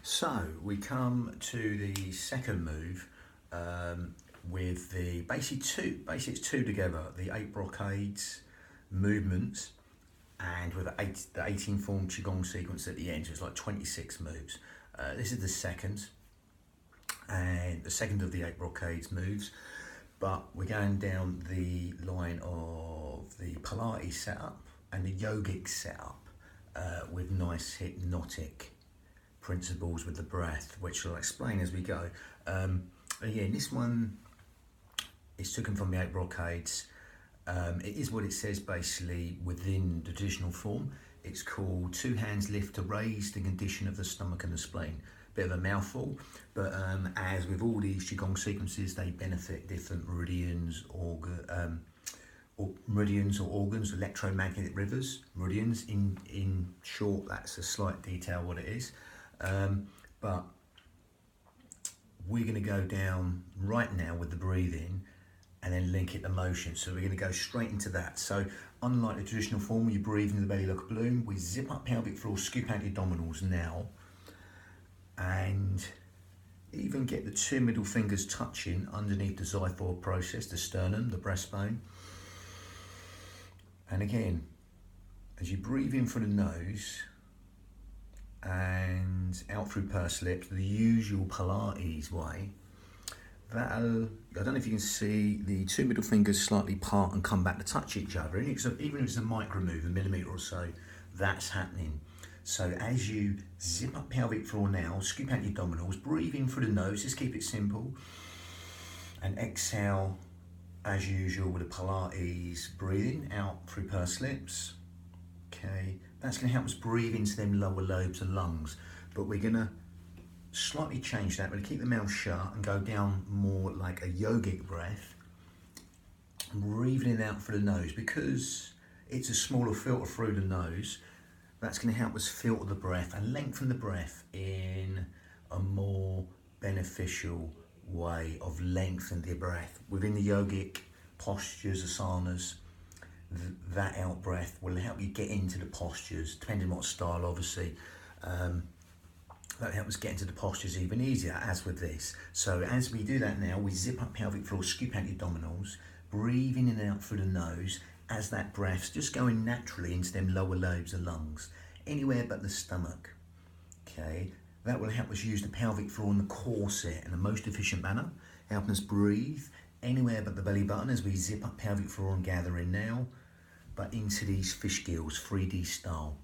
So we come to the second move with the basics two together, the 8 brocades movements, and with the 18 form qigong sequence at the end. So it's like 26 moves. This is the second, and the second of the 8 brocades moves. But we're going down the line of the Pilates setup and the yogic setup with nice hypnotic principles with the breath, which I'll explain as we go. Again, this one is taken from the 8 brocades. It is what it says basically within the traditional form. It's called 2 hands lift to raise the condition of the stomach and the spleen. Bit of a mouthful, but as with all these qigong sequences, they benefit different meridians, or organs, electromagnetic rivers. Meridians, in short, that's a slight detail what it is. But we're going to go down right now with the breathing and then link it to motion. So we're going to go straight into that. So unlike the traditional form where you breathe into the belly like a balloon, we zip up pelvic floor, scoop out your abdominals now, and even get the 2 middle fingers touching underneath the xiphoid process, the sternum, the breastbone. And again, as you breathe in through the nose and out through pursed lips, the usual Pilates way, I don't know if you can see the 2 middle fingers slightly part and come back to touch each other. And even if it's a micro move, a millimetre or so, that's happening. So as you zip up pelvic floor now, scoop out your abdominals, breathe in through the nose, just keep it simple, and exhale as usual with a Pilates breathing out through pursed lips. Okay, that's going to help us breathe into them lower lobes and lungs, but we're going to slightly change that. We're going to keep the mouth shut and go down more like a yogic breath, breathing it out through the nose. Because it's a smaller filter through the nose, that's going to help us filter the breath and lengthen the breath in a more beneficial way of lengthening the breath. Within the yogic postures, asanas, that out breath will help you get into the postures, depending on what style obviously. That helps us get into the postures even easier, as with this. So as we do that now, we zip up pelvic floor, scoop out your abdominals, breathing in and out through the nose, as that breath's just going naturally into them lower lobes and lungs, anywhere but the stomach. Okay, that will help us use the pelvic floor and the corset in the most efficient manner, helping us breathe anywhere but the belly button as we zip up pelvic floor and gather in now, but into these fish gills, 3D style.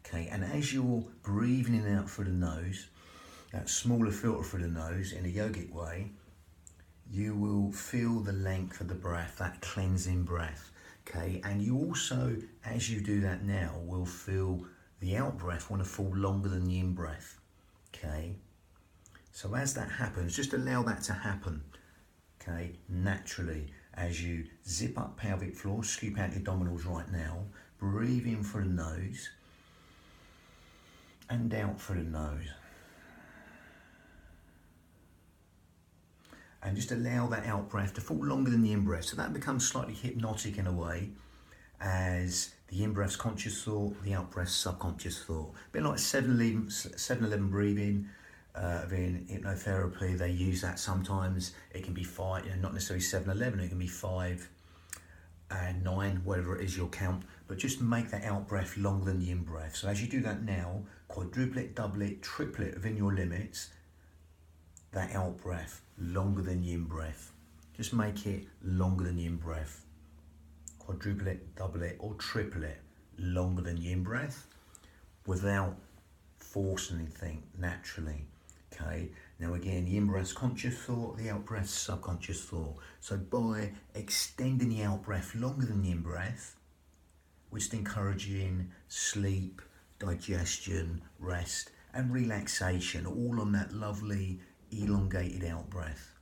Okay, and as you're breathing in and out through the nose, that smaller filter through the nose in a yogic way, you will feel the length of the breath, that cleansing breath. Okay, and you also, as you do that now, will feel the out breath want to fall longer than the in breath. Okay, so as that happens, just allow that to happen. Okay, naturally, as you zip up pelvic floor, scoop out your abdominals right now, breathe in through the nose and out through the nose. And just allow that out breath to fall longer than the in breath. So that becomes slightly hypnotic in a way, as the in breath's conscious thought, the out breath's subconscious thought. A bit like 7-11 breathing. In hypnotherapy, they use that sometimes. It can be 5, not necessarily 7-11, it can be 5 and 9, whatever it is your count, but just make that out breath longer than the in breath. So as you do that now, quadruple it, double it, triple it within your limits, that out breath longer than the in breath. Just make it longer than the in breath. Quadruple it, double it, or triple it longer than the in breath without forcing anything, naturally. Okay, now again, the in breath's conscious thought, the out breath's subconscious thought. So by extending the out breath longer than the in breath, we're just encouraging sleep, digestion, rest, and relaxation, all on that lovely elongated out breath.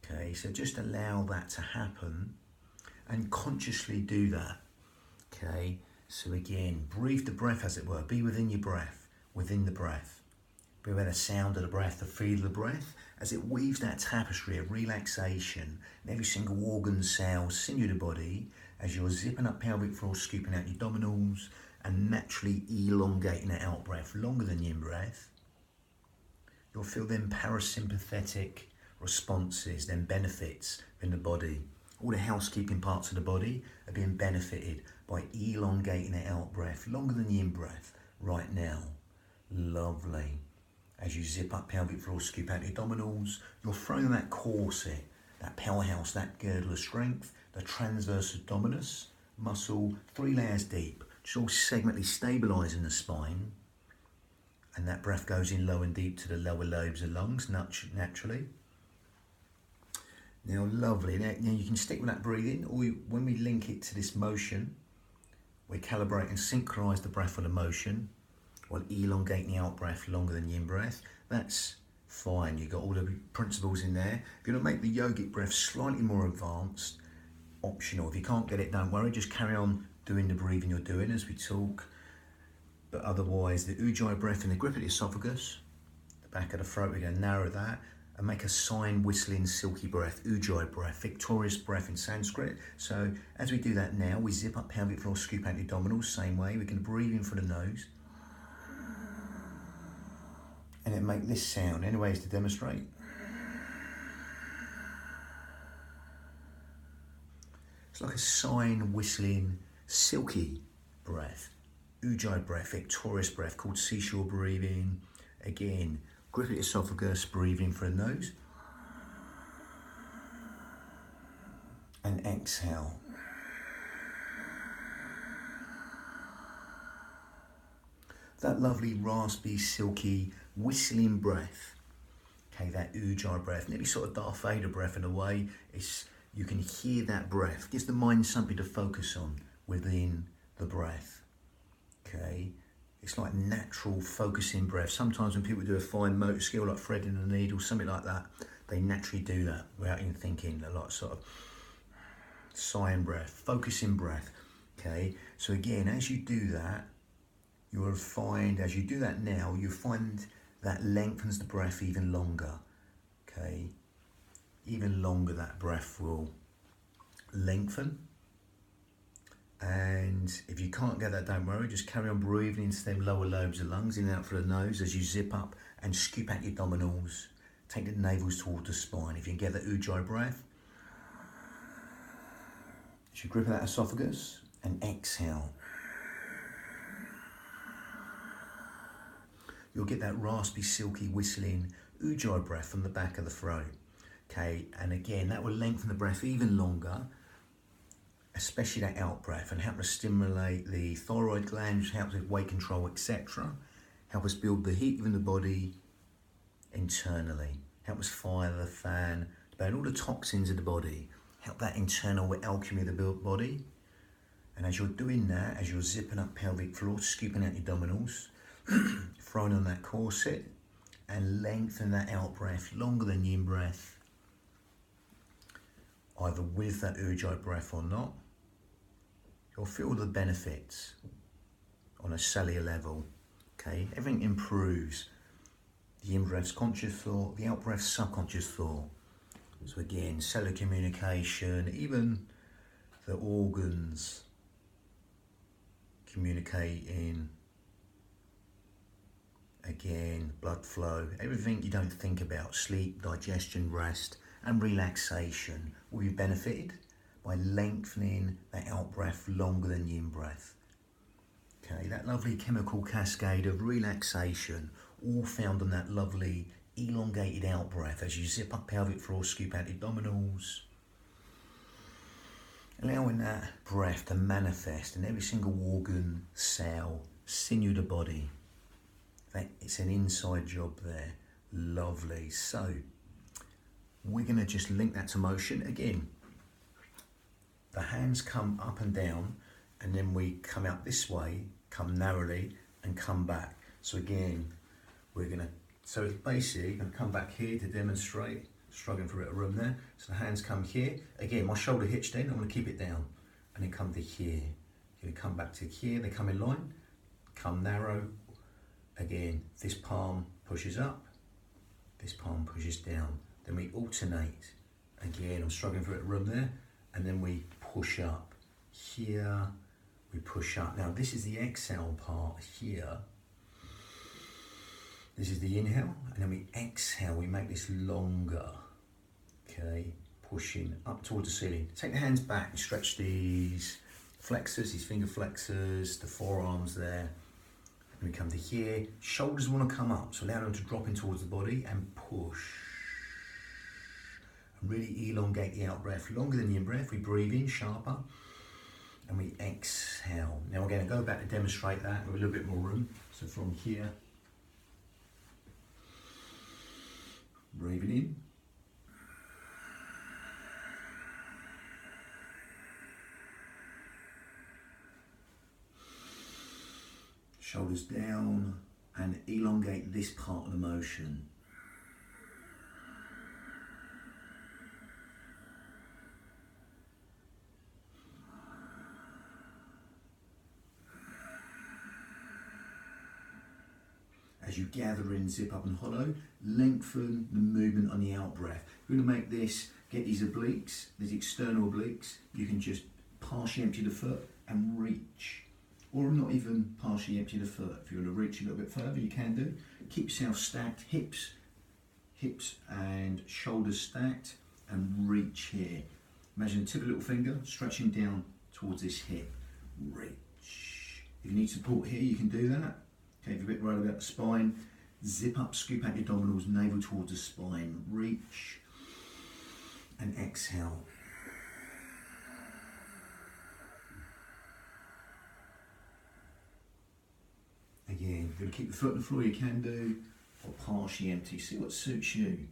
Okay, so just allow that to happen and consciously do that. Okay, so again, breathe the breath as it were, be within your breath, within the breath. Be aware of the sound of the breath, the feel of the breath, as it weaves that tapestry of relaxation in every single organ, cell, sinew of the body, as you're zipping up pelvic floor, scooping out your abdominals, and naturally elongating that out breath longer than the in breath. You'll feel them parasympathetic responses, then benefits in the body. All the housekeeping parts of the body are being benefited by elongating the out breath, longer than the in breath, right now. Lovely. As you zip up pelvic floor, scoop out the abdominals, you're throwing that corset, that powerhouse, that girdle of strength, the transverse abdominis muscle, 3 layers deep, just all segmentally stabilising the spine. And that breath goes in low and deep to the lower lobes of lungs, naturally. Now, lovely. Now you can stick with that breathing, or when we link it to this motion, we calibrate and synchronise the breath with the motion, while elongating the out breath longer than the in breath. That's fine. You've got all the principles in there. If you're going to make the yogic breath slightly more advanced, optional. If you can't get it, don't worry. Just carry on doing the breathing you're doing as we talk. But otherwise, the ujjayi breath in the grip of the esophagus, the back of the throat, we're going to narrow that and make a sign whistling silky breath, ujjayi breath, victorious breath in Sanskrit. So as we do that now, we zip up pelvic floor, scoop out the abdominals, same way. We can breathe in through the nose. And then make this sound. Any ways to demonstrate? It's like a sign whistling silky breath, ujjayi breath, victorious breath, called seashore breathing. Again, grip the esophagus, breathing through the nose. And exhale. That lovely, raspy, silky, whistling breath. Okay, that ujjayi breath, nearly sort of Darth Vader breath in a way. You can hear that breath. Gives the mind something to focus on within the breath. Okay, it's like natural focusing breath. Sometimes when people do a fine motor skill like threading a needle, something like that, they naturally do that without even thinking. A lot of sort of sighing breath, focusing breath. Okay, so again, as you do that, you will find, as you do that now, you find that lengthens the breath even longer. Okay, even longer that breath will lengthen. And if you can't get that, don't worry, just carry on breathing into them lower lobes of lungs, in and out through the nose as you zip up and scoop out your abdominals. Take the navels towards the spine. If you can get that ujjayi breath, as you grip that esophagus and exhale. You'll get that raspy, silky, whistling ujjayi breath from the back of the throat. Okay, and again, that will lengthen the breath even longer, especially that out breath, and help us stimulate the thyroid gland, which helps with weight control, etc. Help us build the heat within the body internally. Help us fire the fan, burn all the toxins of the body. Help that internal alchemy of the body. And as you're doing that, as you're zipping up pelvic floor, scooping out your abdominals, throwing on that corset, and lengthen that out breath longer than the in breath, either with that ujjayi breath or not, you'll feel the benefits on a cellular level. Okay, everything improves. The in breath's conscious thought, the out breath's subconscious thought. So again, cellular communication, even the organs communicating. Again, blood flow, everything you don't think about, sleep, digestion, rest, and relaxation will be benefited by lengthening that out breath longer than the in breath. Okay, that lovely chemical cascade of relaxation, all found on that lovely elongated out breath as you zip up pelvic floor, scoop out the abdominals, allowing that breath to manifest in every single organ, cell, sinew of the body. It's an inside job there. Lovely. So we're going to just link that to motion. Again, the hands come up and down, and then we come out this way, come narrowly, and come back. So again, so it's basically going to come back here to demonstrate. Struggling for a bit of room there. So the hands come here. Again, my shoulder hitched in, I'm going to keep it down. And then come to here. Going to come back to here, they come in line, come narrow. Again, this palm pushes up, this palm pushes down. Then we alternate. Again, I'm struggling for a bit of room there. And then we push up. Here, we push up. Now, this is the exhale part here. This is the inhale, and then we exhale, we make this longer. Okay, pushing up towards the ceiling. Take the hands back and stretch these flexors, these finger flexors, the forearms there. And we come to here. Shoulders want to come up, so allow them to drop in towards the body and push. And really elongate the out breath, longer than the in breath. We breathe in, sharper, and we exhale. Now we're going to go back to demonstrate that with a little bit more room. So from here, breathing in. Shoulders down and elongate this part of the motion. As you gather in, zip up and hollow, lengthen the movement on the out breath. We're going to make this, get these obliques, these external obliques. You can just partially empty the foot and reach. Or not even partially empty the foot. If you want to reach a little bit further, you can do. Keep yourself stacked, hips and shoulders stacked, and reach here. Imagine the tip of the little finger stretching down towards this hip. Reach. If you need support here, you can do that. Okay, if you're a bit worried about the spine, zip up, scoop out your abdominals, navel towards the spine. Reach and exhale. Again, if you're going to keep the foot on the floor, you can do, or partially empty. See what suits you.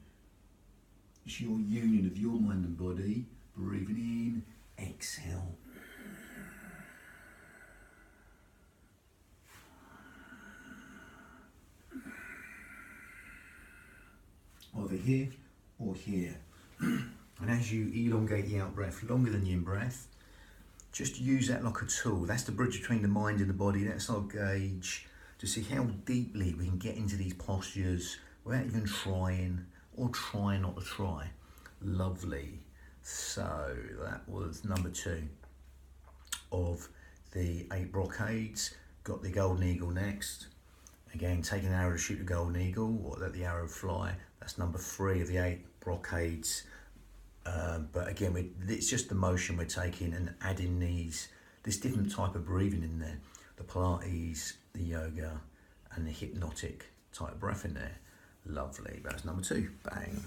It's your union of your mind and body. Breathing in, exhale. Either here or here. And as you elongate the out breath longer than the in breath, just use that like a tool. That's the bridge between the mind and the body. That's our gauge to see how deeply we can get into these postures without even trying, or try not to try. Lovely. So that was number 2 of the 8 brocades. Got the golden eagle next. Again, take an arrow to shoot the golden eagle, or let the arrow fly. That's number 3 of the 8 brocades. But again, it's just the motion we're taking and adding this different type of breathing in there. The Pilates, the yoga, and the hypnotic type breath in there. Lovely. That's number 2. Bang.